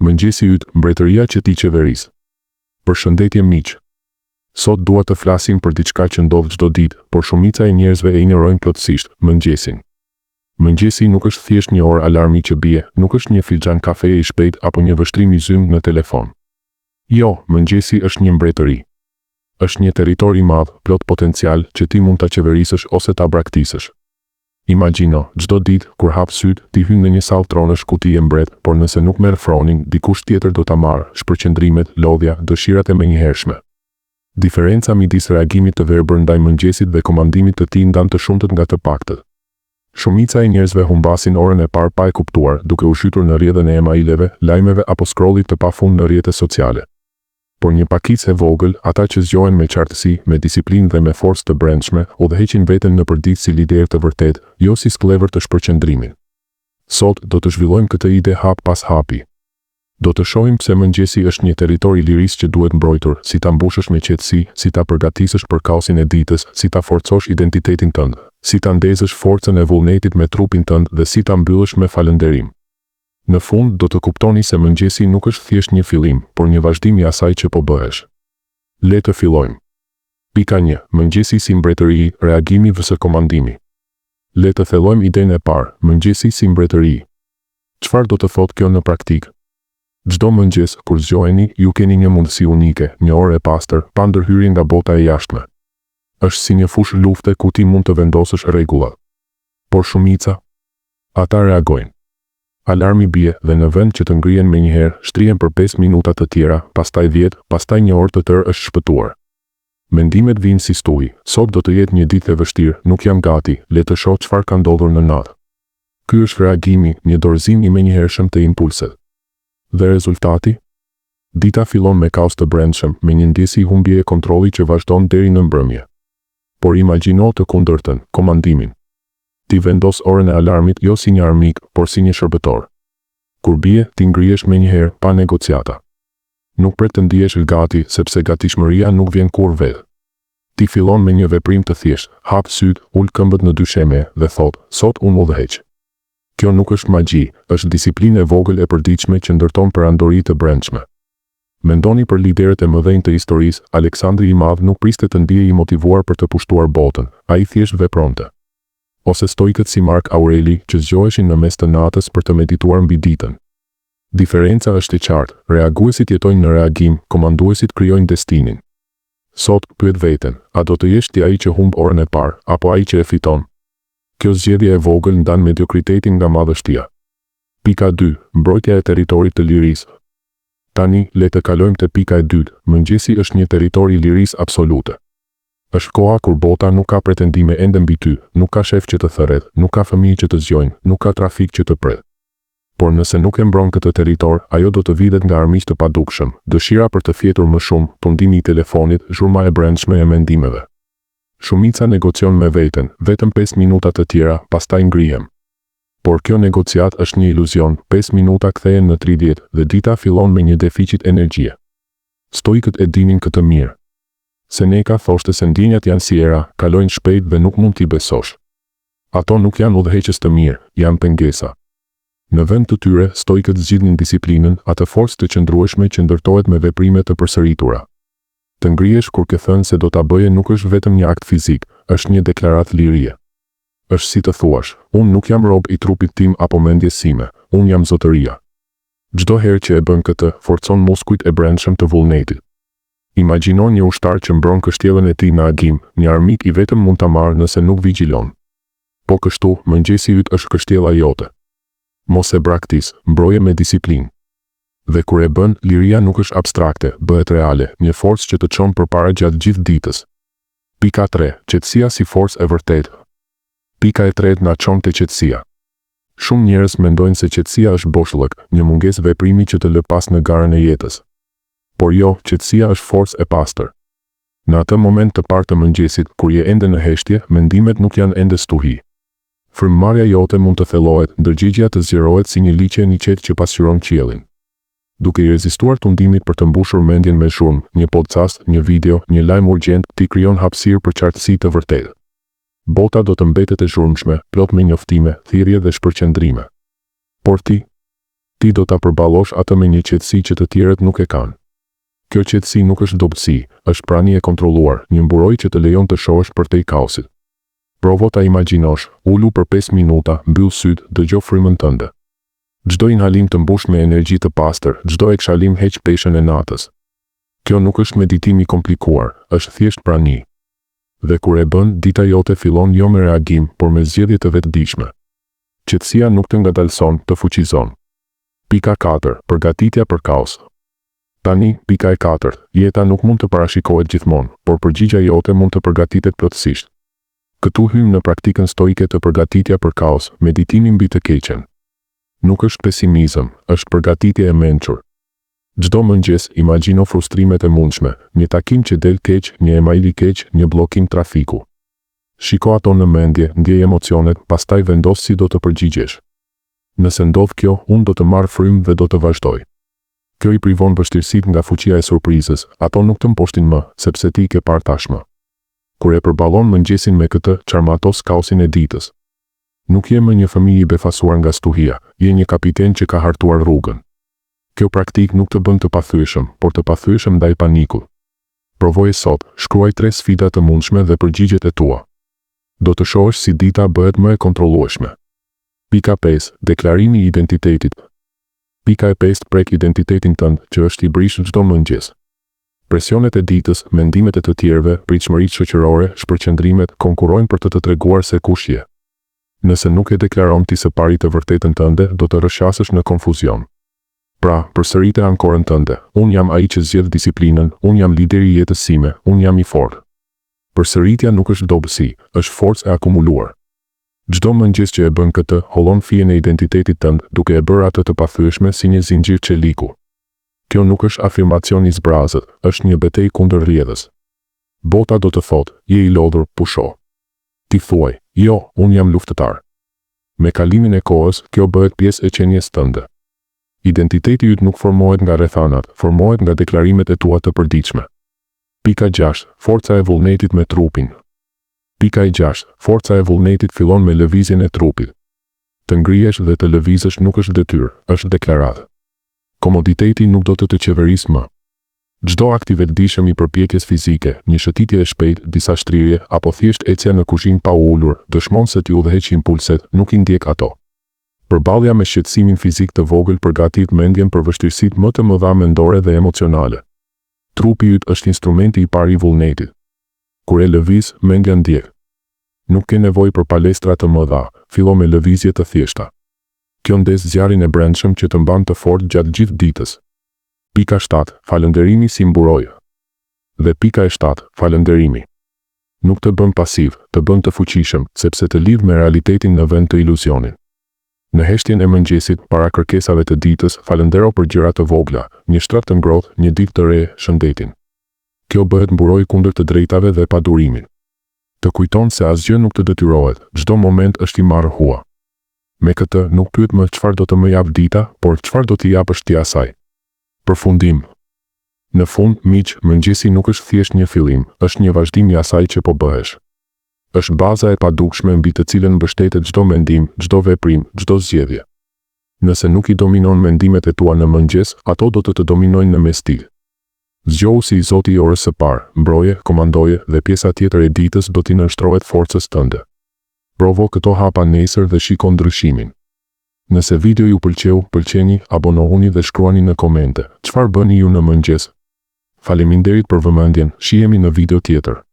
Mëngjesi yt, mbretëria që ti qeveris. Përshëndetje miq. Sot dua të flasim për diçka që ndodh çdo ditë, por shumica e njerëzve e injorojnë plotësisht, mëngjesin. Mëngjesi nuk është thjesht një orë alarmi që bie, nuk është një filxhan kafeje i shpejt apo një vështrim i zymt në telefon. Jo, mëngjesi është një mbretëri. Është një territor i madh, plot potencial që ti mund ta qeverisësh ose ta braktisësh. Imagjino, çdo ditë kur hap syt, ti hyn në një sallë tronesh ku ti je mbret, por nëse nuk merr fronin, dikush tjetër do ta marrë, shpërqendrimet, lodhja, dëshirat e menjëhershme. Diferenca midis reagimit të verbër ndaj mëngjesit dhe komandimit të tij ndan të shumtët nga të paktët. Shumica e njerëzve humbasin orën e parë pa e kuptuar, duke u shtytur në rrjedhën e emaileve, lajmeve apo scrollit të pafund në rrjetet sociale. Por një pakicë e vogël, ata që zgjohen me qartësi, me disiplinë dhe me forcë të brendshme, udhëheqin veten në përditje si lider të vërtet, jo si sklever të shpërqendrimit. Sot do të zhvillojmë këtë ide hap pas hapi. Do të shohim pse mëngjesi është një territor i lirisë që duhet mbrojtur, si ta mbushësh me qetësi, si ta përgatisësh për kaosin e ditës, si ta forcosh identitetin tënd, si ta ndezësh forcën e vullnetit me trupin tënd dhe si ta mbyllësh me falënderim. Në fund do të kuptoni se mëngjesi nuk është thjesht një fillim, por një vazhdim i asaj që po bëhesh. Le të fillojmë. Pika 1. Mëngjesi si mbretëri, reagimi vs komandimi. Le të thellojmë idenë e parë, mëngjesi si mbretëri. Çfarë do të thotë kjo në praktikë? Çdo mëngjes kur zgjoheni, ju keni një mundësi unike, një orë e pastër, pa ndërhyrje nga bota e jashtme. Është si një fushë lufte ku ti mund të vendosësh rregullat. Por shumica, ata reagojnë. Alarmi bie dhe në vend që të ngrihen menjëherë, shtrihen për 5 minuta të tjera, pastaj 10, pastaj një orë të tërë është shpëtuar. Mendimet vinë si stuhi, sot do të jetë një ditë e vështirë, nuk jam gati, le të shoh çfarë ka ndodhur në natë. Ky është reagimi, një dorëzim i menjëhershëm të impulset. Dhe rezultati? Dita fillon me kaos të brendshëm, me një ndjesë humbje e kontrolli që vazhdon deri në mbrëmje. Por imagjino të kundërtën, komandimin. Ti vendos orën e alarmit jo si një armik, por si një shërbëtor. Kur bie, ti ngrihesh menjëherë pa negociata. Nuk pret të ndihesh gati, sepse gatishmëria nuk vjen kur vetë. Ti fillon me një veprim të thjeshtë, hap syt, ul këmbët në dysheme dhe thot, sot unë udhëheq. Kjo nuk është magji, është disiplinë e vogël e përditshme që ndërton perandori të brendshme. Mendoni për liderët e mëdhenj të historisë, Aleksandri i Madh nuk priste të ndihej i motivuar për të pushtuar botën, ai thjesht vepronte. Ose stoikët si Mark Aureli që zgjoheshin në mes të natës për të medituar mbi ditën. Diferenca është e qartë, reaguesit jetojnë në reagim, komanduesit krijojnë destinin. Sot, pyet veten, a do të jesh ti ai që humb orën e parë, apo ai që e fiton? Kjo zgjedhje e vogël ndan mediokritetin nga madhështia. Pika 2. Mbrojtja e territorit të lirisë. Tani, le të kalojmë te pika e dytë, mëngjesi është një territor i lirisë absolute. Është koha kur bota nuk ka pretendime ende mbi ty, nuk ka shef që të thërret, nuk ka fëmijë që të zgjojnë, nuk ka trafik që të pret. Por nëse nuk e mbron këtë territor, ajo do të vidhet nga armiq të padukshëm, dëshira për të fjetur më shumë, tundimi i telefonit, zhurma e brendshme e mendimeve. Shumica negocion me veten, vetëm 5 minuta të tjera, pastaj ngrihem. Por kjo negociat është një iluzion, 5 minuta kthehen në 30 dhe dita fillon me një deficit energjie. Stoikët e dinin këtë mirë. Seneca thoshte se ndjenjat janë si era, kalojnë shpejt dhe nuk mund t'i besosh. Ato nuk janë udhëheqës të mirë, janë pengesa. Në vend të tyre, stoikët zgjidhnin disiplinën, atë forcë të qëndrueshme që ndërtohet me veprime të përsëritura. Të ngrihesh kur ke thënë se do ta bëje nuk është vetëm një akt fizik, është një deklaratë lirie. Është si të thuash, unë nuk jam rob i trupit tim apo mendjes sime, unë jam zotëria. Çdo herë që e bën këtë, forcon muskujt e brendshëm të vullnetit. Imagjino një ushtar që mbron kështjellën e tij në agim, një armik i vetëm mund ta marrë nëse nuk vigjilon. Po kështu, mëngjesi yt është kështjella jote. Mos e braktis, mbroje me disiplinë. Dhe kur e bën, liria nuk është abstrakte, bëhet reale, një forcë që të çon përpara gjatë gjithë ditës. Pika 3. Qetësia si forcë e vërtetë. Pika e tretë na çon te qetësia. Shumë njerëz mendojnë se qetësia është boshllëk, një mungesë veprimi që të lë pas në garën e jetës. Por jo, qetësia është forcë e pastër. Në atë moment të parë të mëngjesit, kur je ende në heshtje, mendimet nuk janë ende stuhi. Frymëmarrja jote mund të thellohet, ndërgjegjja të zgjerohet si një liçe në qetë që pasqyron qiellin. Duke i rezistuar tundimit për të mbushur mendjen me zhurmë, një podcast, një video, një lajm urgjent, ti krijon hapësirë për qartësi të vërtetë. Bota do të mbetet e zhurmshme, plot me njoftime, thirrje dhe shpërqendrime. Por ti Ti do ta përballosh atë me një qetësi që të tjerët nuk e kanë. Kjo qetësi nuk është dobësi, është prani e kontrolluar, një mburoj që të lejon të shohësh përtej kaosit. Provo ta imagjinosh, ulu për 5 minuta, mbyll syt, dëgjo frymën tënde. Çdo inhalim të mbush me energji të pastër, çdo ekshalim heq peshën e natës. Kjo nuk është meditim i komplikuar, është thjesht prani. Dhe kur e bën, dita jote fillon jo me reagim, por me zgjedhje të vetëdijshme. Qetësia nuk të ngadalson, të fuqizon. Pika 4. Përgatitja për kaos. Tani, pika e 4. Jeta nuk mund të parashikohet gjithmonë, por përgjigjja jote mund të përgatitet plotësisht. Këtu hym në praktikën stoike të përgatitja për kaos, meditimi mbi të keqen. Nuk është pesimizëm, është përgatitje e mençur. Çdo mëngjes imagjino frustrimet e mundshme, një takim që del keq, një email i keq, një bllokim trafiku. Shiko ato në mendje, ndjej emocionet, pastaj vendos si do të përgjigjesh. Nëse ndodh kjo, unë do të marr frymë dhe do të vazhdoj. Kjo i privon vështirësitë nga fuqia e surprizës, ato nuk të mposhtin më, sepse ti ke parë tashmë. Kur e përballon mëngjesin me këtë, çarmatos kaosin e ditës. Nuk je më një fëmijë i befasuar nga stuhia, je një kapiten që ka hartuar rrugën. Kjo praktik nuk të bën të pathyeshëm, por të pathyeshëm ndaj panikut. Provoje sot, shkruaj 3 sfida të mundshme dhe përgjigjet e tua. Do të shohësh si dita bëhet më e kontrollueshme. Pika 5. Deklarimi i identitetit. Pika e 5. Prek identitetin tënd, që është i brishtë çdo mëngjes. Presionet e ditës, mendimet e të tjerëve, pritshmëritë shoqërore, shpërqendrimet konkurrojnë për të të treguar se kush je. Nëse nuk e deklaron ti së pari të vërtetën tënde, do të rrëshqasësh në konfuzion. Pra, përsërite ankorën tënde, unë jam ai që zgjedh disiplinën, unë jam lideri i jetës sime, unë jam i fortë. Përsëritja nuk është dobësi, është forcë e akumuluar. Çdo mëngjes që e bën këtë, hollon fijen e identitetit tënd, duke e bërë atë të pathyeshme si një zinxhir çeliku. Kjo nuk është afirmacion i zbrazët, është një betejë kundër rrjedhës. Bota do të thotë, je i lodhur, pusho. Ti thuaj, jo, unë jam luftëtar. Me kalimin e kohës, kjo bëhet pjesë e qenies tënde. Identiteti yt nuk formohet nga rrethanat, formohet nga deklarimet e tua të përditshme. Pika 6. Forca e vullnetit me trupin. Pika e 6. Forca e vullnetit fillon me lëvizjen e trupit. Të ngrihesh dhe të lëvizësh nuk është detyrë, është deklaratë. Komoditeti nuk do të të qeverisë më. Çdo aktivitet i përpjekjes fizike, një shëtitje e shpejtë, disa shtrirje apo thjesht ecja në kuzhinë pa ulur, dëshmon se ti udhëheq impulset, nuk I ndjek ato. Përballja me shqetësimin fizik të vogël përgatit mendjen për vështirësitë më të mëdha mendore dhe emocionale. Trupi yt është instrumenti I parë I vullnetit. Kur e lëviz, mendja ndjek. Nuk ke nevojë për palestra të mëdha, fillo me lëvizje të thjeshta. Kjo ndes zjarrin e brendshëm që të mban të fortë gjatë gjithë ditës. Pika 7. Falënderimi si mburojë. Dhe pika e 7. Falënderimi. Nuk të bën pasiv, të bën të fuqishëm, sepse të lidh me realitetin në vend të iluzionit. Në heshtjen e mëngjesit, para kërkesave të ditës, falëndero për gjëra të vogla, një shtrat të ngrohtë, një ditë të re, shëndetin. Kjo bëhet mburojë kundër të drejtave dhe padurimin. Të kujton se asgjë nuk të detyrohet, çdo moment është I marrë hua. Me këtë, nuk pyet më çfarë do të më jap dita, por çfarë do t'i japësh ti asaj. Përfundim. Në fund, miq, mëngjesi nuk është thjesht një fillim, është një vazhdim I asaj që po bëhesh. Është baza e padukshme mbi të cilën mbështetet çdo mendim, çdo veprim, çdo zgjedhje. Nëse nuk I dominon mendimet e tua në mëngjes, ato do të dominojnë në mesdit. Zgjohu si I Zoti I orës së parë, mbroje, komandoje dhe pjesa tjetër e ditës do t'i nënshtrohet forcës tënde. Provo këto hapa nesër dhe shiko ndryshimin. Nëse video ju pëlqeu, pëlqeni, abonohuni dhe shkruani në komente. Çfarë bëni ju në mëngjes? Faleminderit për vëmendjen, shihemi në video tjetër.